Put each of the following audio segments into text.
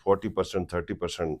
40% 30%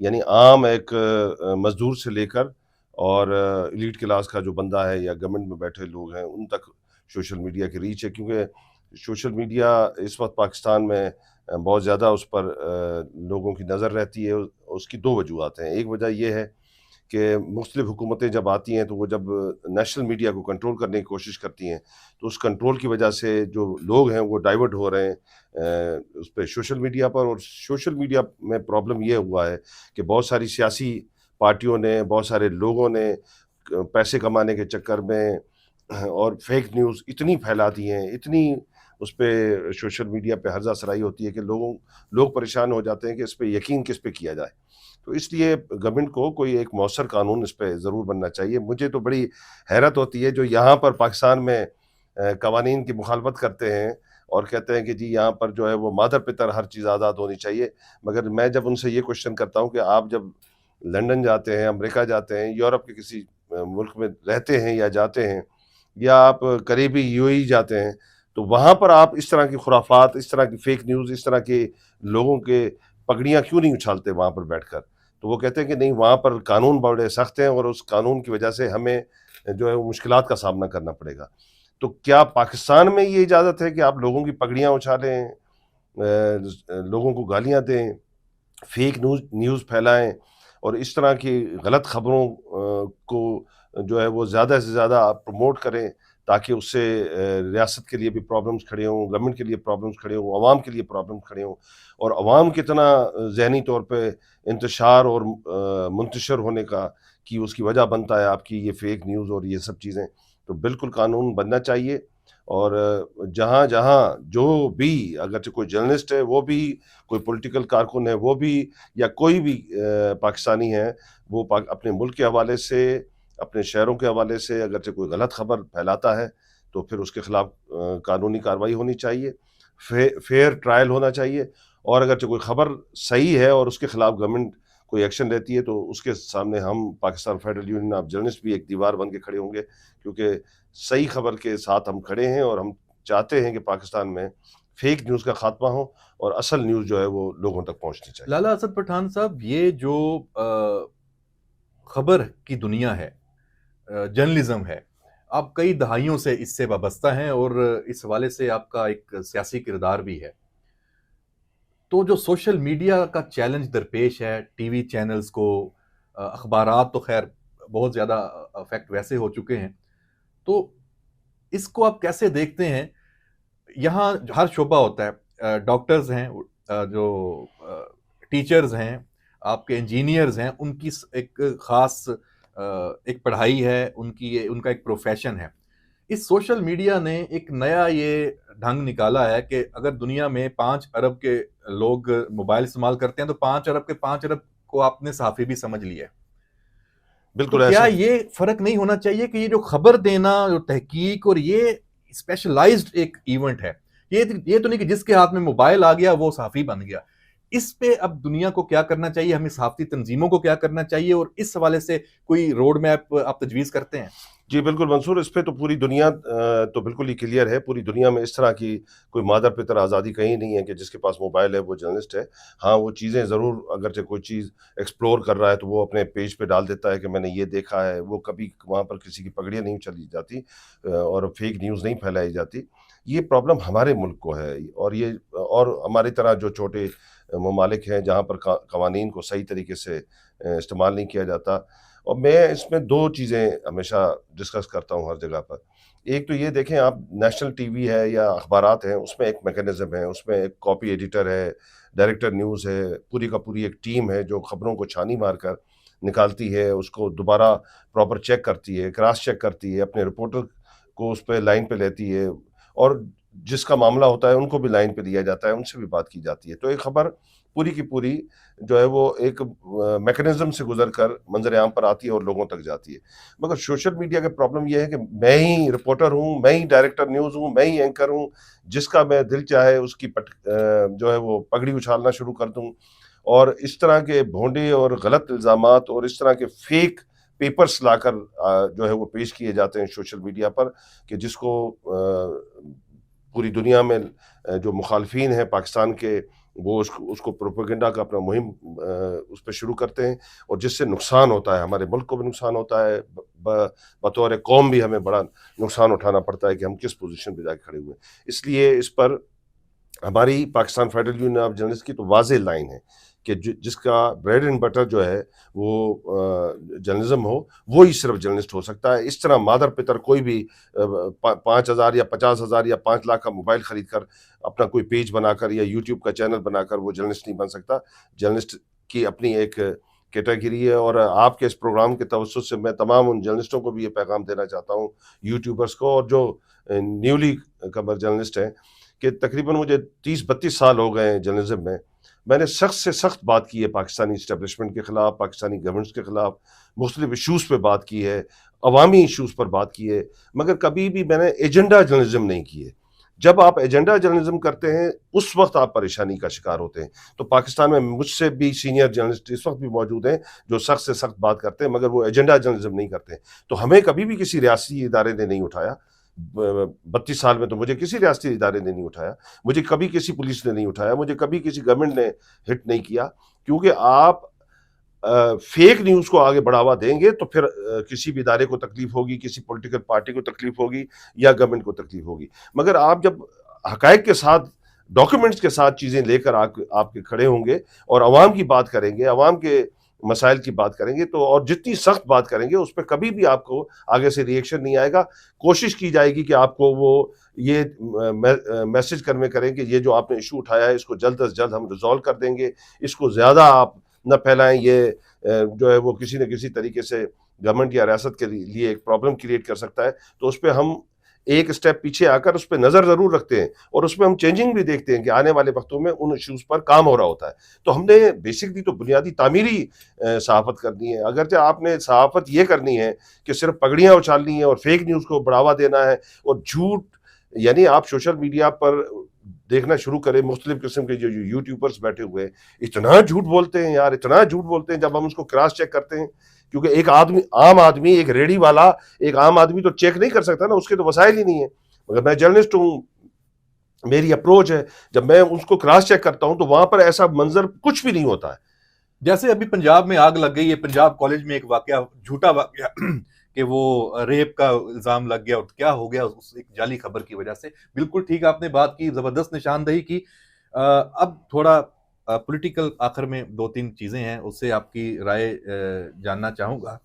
یعنی عام ایک مزدور سے لے کر اور ایلیٹ کلاس کا جو بندہ ہے یا گورنمنٹ میں بیٹھے لوگ ہیں ان تک سوشل میڈیا کی ریچ ہے. کیونکہ سوشل میڈیا اس وقت پاکستان میں بہت زیادہ اس پر لوگوں کی نظر رہتی ہے. اس کی دو وجوہات ہیں. ایک وجہ یہ ہے کہ مختلف حکومتیں جب آتی ہیں تو وہ جب نیشنل میڈیا کو کنٹرول کرنے کی کوشش کرتی ہیں تو اس کنٹرول کی وجہ سے جو لوگ ہیں وہ ڈائیورٹ ہو رہے ہیں اس پہ سوشل میڈیا پر. اور سوشل میڈیا میں پرابلم یہ ہوا ہے کہ بہت ساری سیاسی پارٹیوں نے، بہت سارے لوگوں نے پیسے کمانے کے چکر میں اور فیک نیوز اتنی پھیلا دی ہیں، اتنی اس پہ سوشل میڈیا پہ ہرزہ سرائی ہوتی ہے کہ لوگ پریشان ہو جاتے ہیں کہ اس پہ یقین کس پہ کیا جائے. تو اس لیے گورنمنٹ کو کوئی ایک مؤثر قانون اس پہ ضرور بننا چاہیے. مجھے تو بڑی حیرت ہوتی ہے جو یہاں پر پاکستان میں قوانین کی مخالفت کرتے ہیں اور کہتے ہیں کہ جی یہاں پر جو ہے وہ مادر پتر ہر چیز آزاد ہونی چاہیے. مگر میں جب ان سے یہ کوشچن کرتا ہوں کہ آپ جب لنڈن جاتے ہیں، امریکہ جاتے ہیں، یورپ کے کسی ملک میں رہتے ہیں یا جاتے ہیں، یا آپ قریبی یو اے ای جاتے ہیں، تو وہاں پر آپ اس طرح کی خرافات، اس طرح کی فیک نیوز، اس طرح کے لوگوں کے پگڑیاں کیوں نہیں اچھالتے وہاں پر بیٹھ کر؟ تو وہ کہتے ہیں کہ نہیں، وہاں پر قانون بڑے سخت ہیں اور اس قانون کی وجہ سے ہمیں جو ہے وہ مشکلات کا سامنا کرنا پڑے گا. تو کیا پاکستان میں یہ اجازت ہے کہ آپ لوگوں کی پگڑیاں اچھالیں، لوگوں کو گالیاں دیں، فیک نیوز پھیلائیں اور اس طرح کی غلط خبروں کو جو ہے وہ زیادہ سے زیادہ پروموٹ کریں تاکہ اس سے ریاست کے لیے بھی پرابلمس کھڑے ہوں، گورنمنٹ کے لیے پرابلمس کھڑے ہوں، عوام کے لیے پرابلمس کھڑے ہوں. اور عوام کتنا ذہنی طور پہ انتشار اور منتشر ہونے کا کی اس کی وجہ بنتا ہے آپ کی یہ فیک نیوز اور یہ سب چیزیں. تو بالکل قانون بننا چاہیے. اور جہاں جہاں جو بھی، اگرچہ کوئی جرنلسٹ ہے وہ بھی، کوئی پولیٹیکل کارکن ہے وہ بھی، یا کوئی بھی پاکستانی ہے، وہ اپنے ملک کے حوالے سے، اپنے شہروں کے حوالے سے اگرچہ کوئی غلط خبر پھیلاتا ہے تو پھر اس کے خلاف قانونی کارروائی ہونی چاہیے، فیئر ٹرائل ہونا چاہیے. اور اگرچہ کوئی خبر صحیح ہے اور اس کے خلاف گورنمنٹ کوئی ایکشن لیتی ہے تو اس کے سامنے ہم Pakistan federal union of journalist بھی ایک دیوار بن کے کھڑے ہوں گے. کیونکہ صحیح خبر کے ساتھ ہم کھڑے ہیں اور ہم چاہتے ہیں کہ پاکستان میں فیک نیوز کا خاتمہ ہو اور اصل نیوز جو ہے وہ لوگوں تک پہنچنی چاہیے. لالا اسد پٹھان صاحب، یہ جو خبر کی دنیا ہے، جرنلزم ہے، آپ کئی دہائیوں سے اس سے وابستہ ہیں اور اس حوالے سے آپ کا ایک سیاسی کردار بھی ہے. تو جو سوشل میڈیا کا چیلنج درپیش ہے ٹی وی چینلز کو، اخبارات تو خیر بہت زیادہ افیکٹ ویسے ہو چکے ہیں، تو اس کو آپ کیسے دیکھتے ہیں؟ یہاں ہر شعبہ ہوتا ہے، ڈاکٹرز ہیں، جو ٹیچرز ہیں، آپ کے انجینئرز ہیں، ان کی ایک خاص ایک پڑھائی ہے، ان کا ایک پروفیشن ہے. اس سوشل میڈیا نے ایک نیا یہ ڈھنگ نکالا ہے کہ اگر دنیا میں 5 ارب کے لوگ موبائل استعمال کرتے ہیں تو 5 ارب کے 5 ارب کو آپ نے صحافی بھی سمجھ لیا ہے. تو بالکل کیا ایسا یہ فرق نہیں ہونا چاہیے کہ یہ جو خبر دینا، جو تحقیق، اور یہ اسپیشلائزڈ ایک ایونٹ ہے، یہ تو نہیں کہ جس کے ہاتھ میں موبائل آ گیا وہ صحافی بن گیا. اس پہ اب دنیا کو کیا کرنا چاہیے، ہمیں صحافتی تنظیموں کو کیا کرنا چاہیے، اور اس حوالے سے کوئی روڈ میپ آپ تجویز کرتے ہیں؟ جی بالکل منصور، اس پہ تو پوری دنیا تو بالکل ہی کلیئر ہے. پوری دنیا میں اس طرح کی کوئی مادر پتر آزادی کہیں نہیں ہے کہ جس کے پاس موبائل ہے وہ جرنلسٹ ہے. ہاں وہ چیزیں ضرور، اگرچہ کوئی چیز ایکسپلور کر رہا ہے تو وہ اپنے پیج پہ ڈال دیتا ہے کہ میں نے یہ دیکھا ہے. وہ کبھی وہاں پر کسی کی پگڑیاں نہیں چلی جاتی اور فیک نیوز نہیں پھیلائی جاتی. یہ پرابلم ہمارے ملک کو ہے اور ہماری طرح جو چھوٹے ممالک ہیں جہاں پر قوانین کو صحیح طریقے سے استعمال نہیں کیا جاتا. اور میں اس میں دو چیزیں ہمیشہ ڈسکس کرتا ہوں ہر جگہ پر. ایک تو یہ دیکھیں آپ، نیشنل ٹی وی ہے یا اخبارات ہیں، اس میں ایک میکینزم ہے، اس میں ایک کاپی ایڈیٹر ہے، ڈائریکٹر نیوز ہے، پوری کا پوری ایک ٹیم ہے جو خبروں کو چھانی مار کر نکالتی ہے، اس کو دوبارہ پراپر چیک کرتی ہے، کراس چیک کرتی ہے، اپنے رپورٹر کو اس پہ لائن پہ لیتی ہے، اور جس کا معاملہ ہوتا ہے ان کو بھی لائن پہ لیا جاتا ہے، ان سے بھی بات کی جاتی ہے. تو ایک خبر پوری کی پوری جو ہے وہ ایک میکینزم سے گزر کر منظر عام پر آتی ہے اور لوگوں تک جاتی ہے. مگر سوشل میڈیا کا پرابلم یہ ہے کہ میں ہی رپورٹر ہوں، میں ہی ڈائریکٹر نیوز ہوں، میں ہی اینکر ہوں، جس کا میں دل چاہے اس کی جو ہے وہ پگڑی اچھالنا شروع کر دوں. اور اس طرح کے بھونڈے اور غلط الزامات اور اس طرح کے فیک پیپرز لا کر جو ہے وہ پیش کیے جاتے ہیں سوشل میڈیا پر، کہ جس کو پوری دنیا میں جو مخالفین ہیں پاکستان کے وہ اس کو پروپیگنڈا کا اپنا مہم اس پہ شروع کرتے ہیں، اور جس سے نقصان ہوتا ہے، ہمارے ملک کو بھی نقصان ہوتا ہے، بطور قوم بھی ہمیں بڑا نقصان اٹھانا پڑتا ہے کہ ہم کس پوزیشن پہ جا کے کھڑے ہوئے ہیں۔ اس لیے اس پر ہماری Pakistan federal union of journalist کی تو واضح لائن ہے کہ جس کا بریڈ اینڈ بٹر جو ہے وہ جرنلزم ہو، وہی صرف جرنلسٹ ہو سکتا ہے۔ اس طرح مادر پتر کوئی بھی 5,000 یا 50,000 یا 5 لاکھ کا موبائل خرید کر اپنا کوئی پیج بنا کر یا یوٹیوب کا چینل بنا کر وہ جرنلسٹ نہیں بن سکتا۔ جرنلسٹ کی اپنی ایک کیٹیگری ہے، اور آپ کے اس پروگرام کے توسط سے میں تمام ان جرنلسٹوں کو بھی یہ پیغام دینا چاہتا ہوں، یوٹیوبرز کو اور جو نیولی کمر جرنلسٹ ہیں، کہ تقریباً مجھے 30-32 سال ہو گئے ہیں جرنلزم میں نے سخت سے سخت بات کی ہے پاکستانی اسٹیبلشمنٹ کے خلاف، پاکستانی گورنمنٹس کے خلاف، مختلف ایشوز پہ بات کی ہے، عوامی ایشوز پر بات کی ہے، مگر کبھی بھی میں نے ایجنڈا جرنلزم نہیں کی ہے۔ جب آپ ایجنڈا جرنلزم کرتے ہیں اس وقت آپ پریشانی کا شکار ہوتے ہیں۔ تو پاکستان میں مجھ سے بھی سینئر جرنلسٹ اس وقت بھی موجود ہیں جو سخت سے سخت بات کرتے ہیں، مگر وہ ایجنڈا جرنلزم نہیں کرتے۔ تو ہمیں کبھی بھی کسی ریاستی ادارے نے نہیں اٹھایا، 32 سال میں تو مجھے کسی ریاستی ادارے نے نہیں اٹھایا، مجھے کبھی کسی پولیس نے نہیں اٹھایا، مجھے کبھی کسی گورنمنٹ نے ہٹ نہیں کیا، کیونکہ آپ فیک نیوز کو آگے بڑھاوا دیں گے تو پھر کسی بھی ادارے کو تکلیف ہوگی، کسی پولیٹیکل پارٹی کو تکلیف ہوگی یا گورنمنٹ کو تکلیف ہوگی۔ مگر آپ جب حقائق کے ساتھ، ڈاکیومنٹس کے ساتھ چیزیں لے کر آپ کے کھڑے ہوں گے اور عوام کی بات کریں گے، عوام کے مسائل کی بات کریں گے، تو اور جتنی سخت بات کریں گے اس پہ کبھی بھی آپ کو آگے سے ری ایکشن نہیں آئے گا۔ کوشش کی جائے گی کہ آپ کو وہ یہ میسج کنوے کریں کہ یہ جو آپ نے ایشو اٹھایا ہے اس کو جلد از جلد ہم ریزالو کر دیں گے، اس کو زیادہ آپ نہ پھیلائیں، یہ جو ہے وہ کسی نہ کسی طریقے سے گورنمنٹ یا ریاست کے لیے ایک پرابلم کریٹ کر سکتا ہے۔ تو اس پہ ہم ایک اسٹیپ پیچھے آ کر اس پہ نظر ضرور رکھتے ہیں، اور اس میں ہم چینجنگ بھی دیکھتے ہیں کہ آنے والے وقتوں میں ان ایشوز پر کام ہو رہا ہوتا ہے۔ تو ہم نے بیسکلی تو بنیادی تعمیری صحافت کرنی ہے۔ اگرچہ آپ نے صحافت یہ کرنی ہے کہ صرف پگڑیاں اچھالنی ہیں اور فیک نیوز کو بڑھاوا دینا ہے اور جھوٹ، یعنی آپ سوشل میڈیا پر دیکھنا شروع کریں مختلف قسم کے جو یوٹیوبرز بیٹھے ہوئے ہیں، اتنا جھوٹ بولتے ہیں یار، اتنا جھوٹ بولتے ہیں۔ جب ہم اس کو کراس چیک کرتے ہیں، کیونکہ ایک عام آدمی، ایک ریڑھی والا، ایک عام آدمی تو چیک نہیں کر سکتا نا، اس کے تو وسائل ہی نہیں ہیں۔ مگر میں جرنلسٹ ہوں، میری اپروچ ہے، جب میں اس کو کراس چیک کرتا ہوں تو وہاں پر ایسا منظر کچھ بھی نہیں ہوتا ہے۔ جیسے ابھی پنجاب میں آگ لگ گئی ہے، پنجاب کالج میں ایک واقعہ، جھوٹا واقعہ کہ وہ ریپ کا الزام لگ گیا، اور کیا ہو گیا اس ایک جعلی خبر کی وجہ سے۔ بالکل ٹھیک آپ نے بات کی، زبردست نشاندہی کی۔ اب تھوڑا پولیٹیکل آخر میں 2-3 چیزیں ہیں، اس سے آپ کی رائے جاننا چاہوں گا،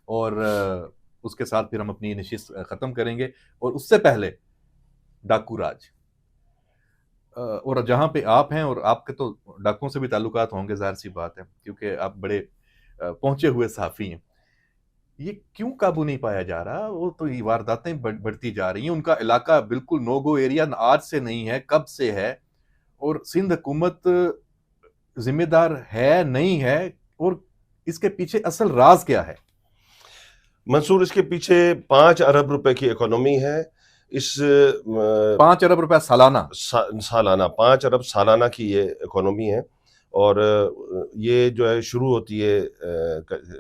اور اس کے ساتھ پھر ہم اپنی نشست ختم کریں گے۔ اور اس سے پہلے ڈاکو راج، اور جہاں پہ آپ ہیں، اور آپ کے تو ڈاکوؤں سے بھی تعلقات ہوں گے، ظاہر سی بات ہے کیونکہ آپ بڑے پہنچے ہوئے صحافی ہیں، یہ کیوں قابو نہیں پایا جا رہا؟ وہ تو یہ وارداتیں بڑھتی جا رہی ہیں، ان کا علاقہ بالکل نو گو ایریا آج سے نہیں ہے، کب سے ہے، اور سندھ حکومت ذمہ دار ہے نہیں ہے، اور اس کے پیچھے اصل راز کیا ہے؟ منصور، اس کے پیچھے 5 ارب روپے کی اکانومی ہے۔ اس 5 ارب روپے سالانہ، سالانہ 5 ارب سالانہ کی یہ اکانومی ہے، اور یہ جو ہے شروع ہوتی ہے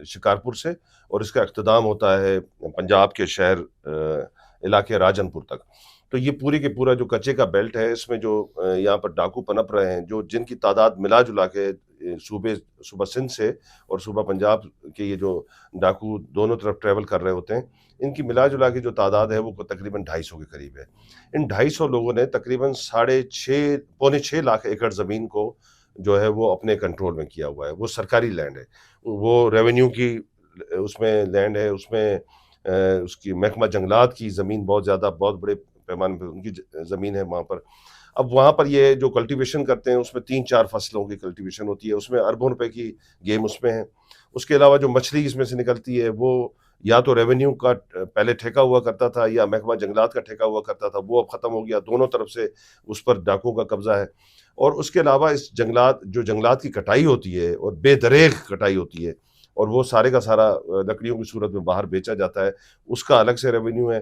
شکارپور سے، اور اس کا اختتام ہوتا ہے پنجاب کے شہر علاقے راجنپور تک۔ تو یہ پوری کے پورا جو کچے کا بیلٹ ہے، اس میں جو یہاں پر ڈاکو پنپ رہے ہیں، جن کی تعداد ملا جلا کے صوبہ سندھ سے اور صوبہ پنجاب کے یہ جو ڈاکو دونوں طرف ٹریول کر رہے ہوتے ہیں، ان کی ملا جلا کی جو تعداد ہے وہ تقریباً 250 کے قریب ہے۔ ان 250 لوگوں نے تقریباً 6.5 لاکھ ایکڑ زمین کو جو ہے وہ اپنے کنٹرول میں کیا ہوا ہے۔ وہ سرکاری لینڈ ہے، وہ ریونیو کی اس میں لینڈ ہے، اس میں اس کی محکمہ جنگلات کی زمین بہت بڑے پیمانے پہ ان کی زمین ہے وہاں پر۔ اب وہاں پر یہ جو کلٹیویشن کرتے ہیں اس میں 3-4 فصلوں کی کلٹیویشن ہوتی ہے، اس میں اربوں روپے کی گیم اس میں ہے۔ اس کے علاوہ جو مچھلی اس میں سے نکلتی ہے وہ یا تو ریونیو کا پہلے ٹھیکہ ہوا کرتا تھا یا محکمہ جنگلات کا ٹھیکہ ہوا کرتا تھا، وہ اب ختم ہو گیا، دونوں طرف سے اس پر ڈاکو کا قبضہ ہے۔ اور اس کے علاوہ اس جنگلات کی کٹائی ہوتی ہے اور بے دریغ کٹائی ہوتی ہے، اور وہ سارے کا سارا لکڑیوں کی صورت میں باہر بیچا جاتا ہے، اس کا الگ سے ریونیو ہے۔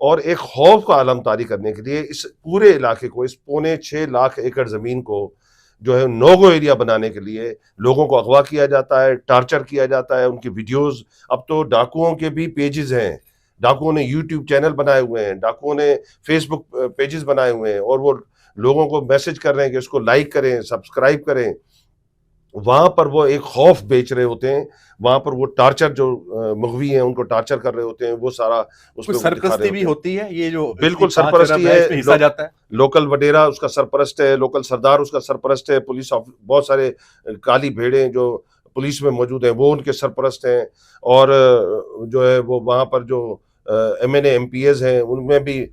اور ایک خوف کا عالم طاری کرنے کے لیے اس پورے علاقے کو، اس 6.25 لاکھ ایکڑ زمین کو جو ہے نو گو ایریا بنانے کے لیے لوگوں کو اغوا کیا جاتا ہے، ٹارچر کیا جاتا ہے، ان کی ویڈیوز، اب تو ڈاکوؤں کے بھی پیجز ہیں، ڈاکوؤں نے یوٹیوب چینل بنائے ہوئے ہیں، ڈاکوؤں نے فیس بک پیجز بنائے ہوئے ہیں، اور وہ لوگوں کو میسج کر رہے ہیں کہ اس کو لائک کریں, سبسکرائب کریں, وہاں پر وہ ایک خوف بیچ رہے ہوتے ہیں, وہاں پر وہ ٹارچر جو مغوی ہیں ان کو ٹارچر کر رہے ہوتے ہیں, وہ سارا اس کوئی پہ وہ دکھا رہے سرپرستی بھی ہوتے ہیں. ہوتی ہے یہ جو بالکل 5 سرپرستی ارب ہے اس میں حصہ جاتا ہے؟ لوکل وڈیرا اس کا سرپرست ہے, لوکل سردار اس کا سرپرست ہے, پولیس بہت سارے کالی بھیڑیں جو پولیس میں موجود ہیں وہ ان کے سرپرست ہیں, اور جو ہے وہ وہاں پر جو M N A M P As ہیں ان میں بھی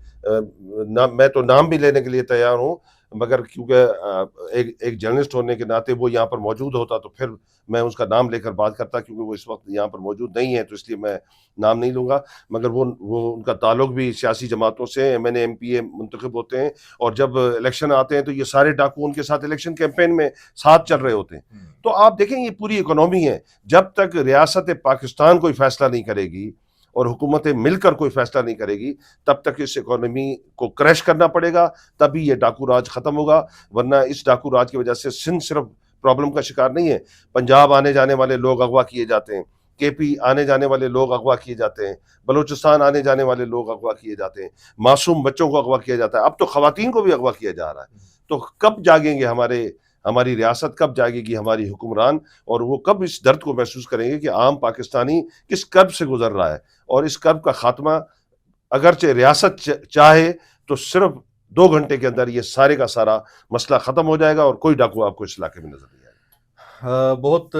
میں تو نام بھی لینے کے لیے تیار ہوں, مگر کیونکہ ایک جرنلسٹ ہونے کے ناطے وہ یہاں پر موجود ہوتا تو پھر میں اس کا نام لے کر بات کرتا, کیونکہ وہ اس وقت یہاں پر موجود نہیں ہے تو اس لیے میں نام نہیں لوں گا. مگر وہ ان کا تعلق بھی سیاسی جماعتوں سے, M N A M P A منتخب ہوتے ہیں, اور جب الیکشن آتے ہیں تو یہ سارے ڈاکو ان کے ساتھ الیکشن کیمپین میں ساتھ چل رہے ہوتے ہیں. تو آپ دیکھیں یہ پوری اکنامی ہے, جب تک ریاست پاکستان کوئی فیصلہ نہیں کرے گی اور حکومتیں مل کر کوئی فیصلہ نہیں کرے گی, تب تک اس اکانومی کو کریش کرنا پڑے گا, تبھی یہ ڈاکو راج ختم ہوگا. ورنہ اس ڈاکو راج کی وجہ سے سندھ صرف پرابلم کا شکار نہیں ہے, پنجاب آنے جانے والے لوگ اغوا کیے جاتے ہیں, کے پی آنے جانے والے لوگ اغوا کیے جاتے ہیں, بلوچستان آنے جانے والے لوگ اغوا کیے جاتے ہیں, معصوم بچوں کو اغوا کیا جاتا ہے, اب تو خواتین کو بھی اغوا کیا جا رہا ہے. تو کب جاگیں گے ہماری ریاست, کب جاگے گی ہماری حکمران, اور وہ کب اس درد کو محسوس کریں گے کہ عام پاکستانی کس کرب سے گزر رہا ہے, اور اس کرب کا خاتمہ اگرچہ ریاست چاہے تو صرف 2 گھنٹے کے اندر یہ سارے کا سارا مسئلہ ختم ہو جائے گا, اور کوئی ڈاکو آپ کو اس علاقے میں نظر نہیں آئے گا. بہت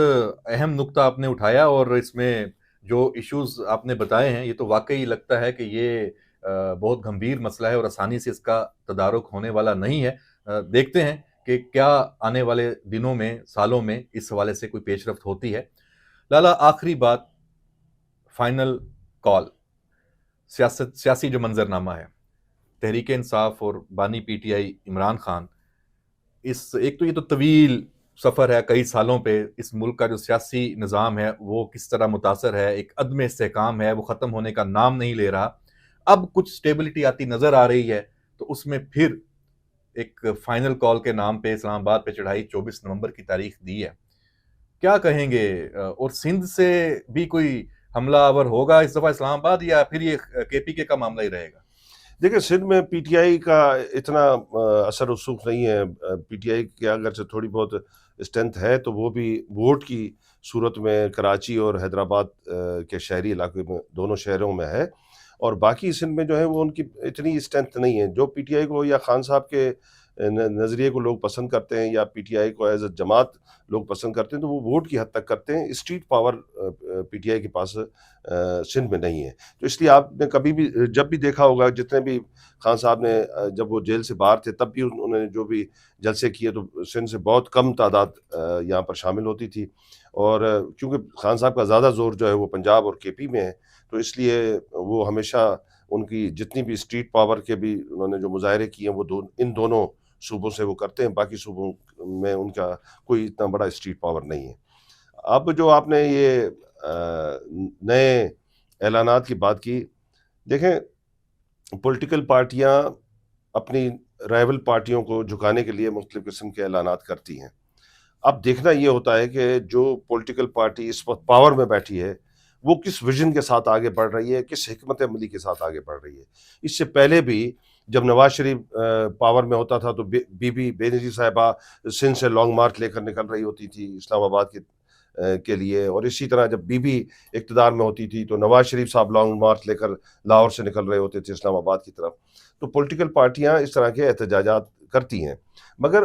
اہم نقطہ آپ نے اٹھایا, اور اس میں جو ایشوز آپ نے بتائے ہیں یہ تو واقعی لگتا ہے کہ یہ بہت گھمبیر مسئلہ ہے اور آسانی سے اس کا تدارک ہونے والا نہیں ہے. دیکھتے ہیں کہ کیا آنے والے دنوں میں, سالوں میں اس حوالے سے کوئی پیش رفت ہوتی ہے. لالا, آخری بات, فائنل کال, سیاسی جو منظرنامہ ہے, تحریک انصاف اور بانی پی ٹی آئی عمران خان, ایک تو یہ تو طویل سفر ہے کئی سالوں پہ, اس ملک کا جو سیاسی نظام ہے وہ کس طرح متاثر ہے, ایک عدم استحکام ہے, وہ ختم ہونے کا نام نہیں لے رہا. اب کچھ سٹیبلٹی آتی نظر آ رہی ہے, تو اس میں پھر ایک فائنل کال کے نام پہ اسلام آباد پہ چڑھائی 24 نومبر کی تاریخ دی ہے. کیا کہیں گے, اور سندھ سے بھی کوئی حملہ آور ہوگا اس دفعہ اسلام آباد, یا پھر یہ کے پی کے کا معاملہ ہی رہے گا؟ دیکھیں سندھ میں پی ٹی آئی کا اتنا اثر رسوخ نہیں ہے. پی ٹی آئی کی اگرچہ تھوڑی بہت اسٹرینتھ ہے تو وہ بھی ووٹ کی صورت میں کراچی اور حیدرآباد کے شہری علاقے میں, دونوں شہروں میں ہے, اور باقی سندھ میں جو ہے وہ ان کی اتنی اسٹرینتھ نہیں ہے. جو پی ٹی آئی کو یا خان صاحب کے نظریے کو لوگ پسند کرتے ہیں, یا پی ٹی آئی کو ایز اے جماعت لوگ پسند کرتے ہیں, تو وہ ووٹ کی حد تک کرتے ہیں. Street power P T I کے پاس سندھ میں نہیں ہے. تو اس لیے آپ نے کبھی بھی جب بھی دیکھا ہوگا, جتنے بھی خان صاحب نے جب وہ جیل سے باہر تھے تب بھی انہوں نے جو بھی جلسے کیے تو سندھ سے بہت کم تعداد یہاں پر شامل ہوتی تھی. اور کیونکہ خان صاحب کا زیادہ زور جو ہے وہ پنجاب اور کے پی میں ہے, تو اس لیے وہ ہمیشہ ان کی جتنی بھی اسٹریٹ پاور کے بھی انہوں نے جو مظاہرے کیے ہیں وہ ان دونوں صوبوں سے وہ کرتے ہیں. باقی صوبوں میں ان کا کوئی اتنا بڑا اسٹریٹ پاور نہیں ہے. اب جو آپ نے یہ نئے اعلانات کی بات کی, دیکھیں پولیٹیکل پارٹیاں اپنی رائیول پارٹیوں کو جھکانے کے لیے مختلف قسم کے اعلانات کرتی ہیں. اب دیکھنا یہ ہوتا ہے کہ جو پولیٹیکل پارٹی اس وقت پاور میں بیٹھی ہے وہ کس ویژن کے ساتھ آگے بڑھ رہی ہے, کس حکمت عملی کے ساتھ آگے بڑھ رہی ہے. اس سے پہلے بھی جب نواز شریف پاور میں ہوتا تھا تو بی بی بے نظیر صاحبہ سندھ سے لانگ مارچ لے کر نکل رہی ہوتی تھی اسلام آباد کے لیے, اور اسی طرح جب بی بی اقتدار میں ہوتی تھی تو نواز شریف صاحب لانگ مارچ لے کر لاہور سے نکل رہے ہوتے تھے اسلام آباد کی طرف. تو پولیٹیکل پارٹیاں اس طرح کے احتجاجات کرتی ہیں, مگر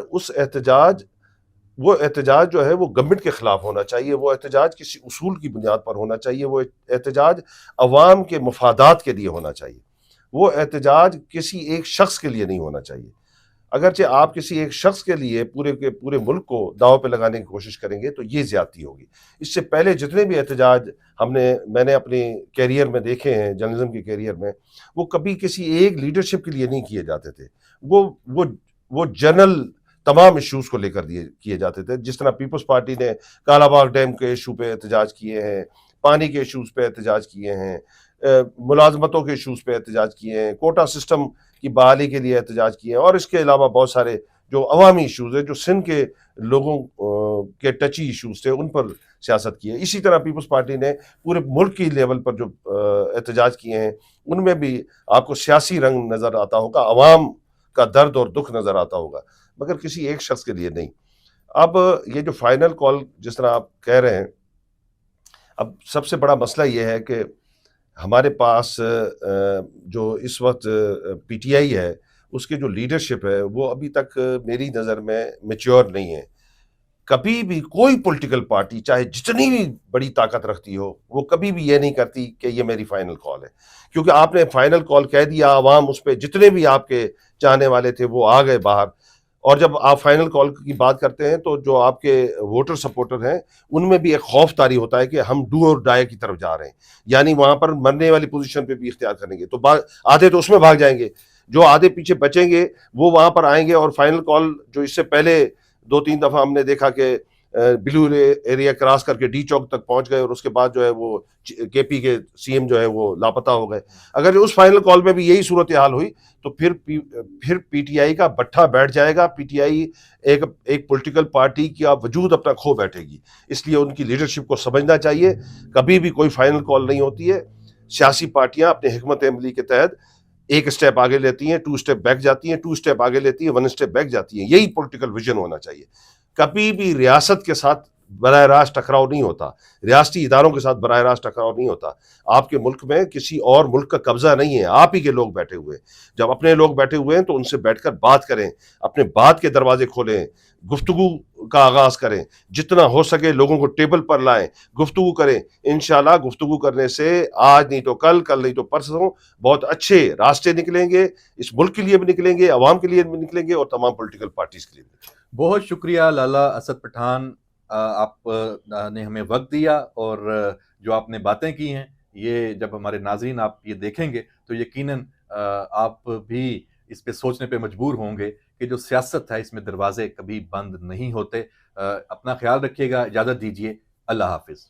وہ احتجاج جو ہے وہ گورنمنٹ کے خلاف ہونا چاہیے, وہ احتجاج کسی اصول کی بنیاد پر ہونا چاہیے, وہ احتجاج عوام کے مفادات کے لیے ہونا چاہیے, وہ احتجاج کسی ایک شخص کے لیے نہیں ہونا چاہیے. اگرچہ آپ کسی ایک شخص کے لیے پورے ملک کو داؤ پہ لگانے کی کوشش کریں گے تو یہ زیادتی ہوگی. اس سے پہلے جتنے بھی احتجاج میں نے اپنے کیریئر میں دیکھے ہیں, جرنلزم کے کیریئر میں, وہ کبھی کسی ایک لیڈرشپ کے لیے نہیں کیے جاتے تھے. وہ جنرل تمام ایشوز کو لے کر کیے جاتے تھے. جس طرح پیپلز پارٹی نے کالا باغ ڈیم کے ایشو پہ احتجاج کیے ہیں, پانی کے ایشوز پہ احتجاج کیے ہیں, ملازمتوں کے ایشوز پہ احتجاج کیے ہیں, کوٹا سسٹم کی بحالی کے لیے احتجاج کیے ہیں, اور اس کے علاوہ بہت سارے جو عوامی ایشوز ہیں جو سندھ کے لوگوں کے ٹچی ایشوز تھے ان پر سیاست کی ہے. اسی طرح پیپلز پارٹی نے پورے ملک کی لیول پر جو احتجاج کیے ہیں ان میں بھی آپ کو سیاسی رنگ نظر آتا ہوگا, عوام کا درد اور دکھ نظر آتا ہوگا، مگر کسی ایک شخص کے لیے نہیں۔ اب یہ جو فائنل کال جس طرح آپ کہہ رہے ہیں، اب سب سے بڑا مسئلہ یہ ہے کہ ہمارے پاس جو اس وقت پی ٹی آئی ہے، اس کے جو لیڈرشپ ہے وہ ابھی تک میری نظر میں میچور نہیں ہے۔ کبھی بھی کوئی پولیٹیکل پارٹی چاہے جتنی بھی بڑی طاقت رکھتی ہو، وہ کبھی بھی یہ نہیں کرتی کہ یہ میری فائنل کال ہے، کیونکہ آپ نے فائنل کال کہہ دیا، عوام اس پہ جتنے بھی آپ کے چاہنے والے تھے وہ آ گئے باہر، اور جب آپ فائنل کال کی بات کرتے ہیں تو جو آپ کے ووٹر سپورٹر ہیں ان میں بھی ایک خوف طاری ہوتا ہے کہ ہم ڈو اور ڈائی کی طرف جا رہے ہیں، یعنی وہاں پر مرنے والی پوزیشن پہ بھی اختیار کریں گے، تو آدھے تو اس میں بھاگ جائیں گے، جو آدھے پیچھے بچیں گے وہ وہاں پر آئیں گے، اور فائنل کال جو اس سے پہلے 2-3 دفعہ ہم نے دیکھا کہ بلو ایریا کراس کر کے ڈی چوک تک پہنچ گئے، اور اس کے بعد جو ہے وہ کے پی کے سی ایم جو ہے وہ لاپتہ ہو گئے۔ اگر اس فائنل کال میں بھی یہی صورتحال ہوئی تو پھر پی ٹی آئی کا بٹھا بیٹھ جائے گا، پی ٹی آئی ایک پولیٹیکل پارٹی کا وجود اپنا کھو بیٹھے گی۔ اس لیے ان کی لیڈرشپ کو سمجھنا چاہیے، کبھی بھی کوئی فائنل کال نہیں ہوتی ہے، سیاسی پارٹیاں اپنے حکمت عملی کے تحت ایک اسٹیپ آگے لیتی ہیں، 2 اسٹیپ بیک جاتی ہیں، 2 اسٹیپ آگے لیتی ہیں، 1 اسٹیپ بیک جاتی ہیں، یہی پولیٹیکل ویژن ہونا چاہیے۔ کبھی بھی ریاست کے ساتھ براہ راست ٹکراؤ نہیں ہوتا، ریاستی اداروں کے ساتھ براہ راست ٹکراؤ نہیں ہوتا۔ آپ کے ملک میں کسی اور ملک کا قبضہ نہیں ہے، آپ ہی کے لوگ بیٹھے ہوئے ہیں، جب اپنے لوگ بیٹھے ہوئے ہیں تو ان سے بیٹھ کر بات کریں، اپنے بات کے دروازے کھولیں، گفتگو کا آغاز کریں، جتنا ہو سکے لوگوں کو ٹیبل پر لائیں، گفتگو کریں، انشاءاللہ گفتگو کرنے سے آج نہیں تو کل، کل نہیں تو پرسوں بہت اچھے راستے نکلیں گے، اس ملک کے لیے بھی نکلیں گے، عوام کے لیے بھی نکلیں گے، اور تمام پولیٹیکل پارٹیز کے لیے بھی نکلیں گے۔ بہت شکریہ لالا اسد پٹھان، آپ نے ہمیں وقت دیا، اور جو آپ نے باتیں کی ہیں یہ جب ہمارے ناظرین آپ یہ دیکھیں گے تو یقیناً آپ بھی اس پہ سوچنے پہ مجبور ہوں گے کہ جو سیاست ہے اس میں دروازے کبھی بند نہیں ہوتے۔ اپنا خیال رکھیے گا، اجازت دیجیے، اللہ حافظ۔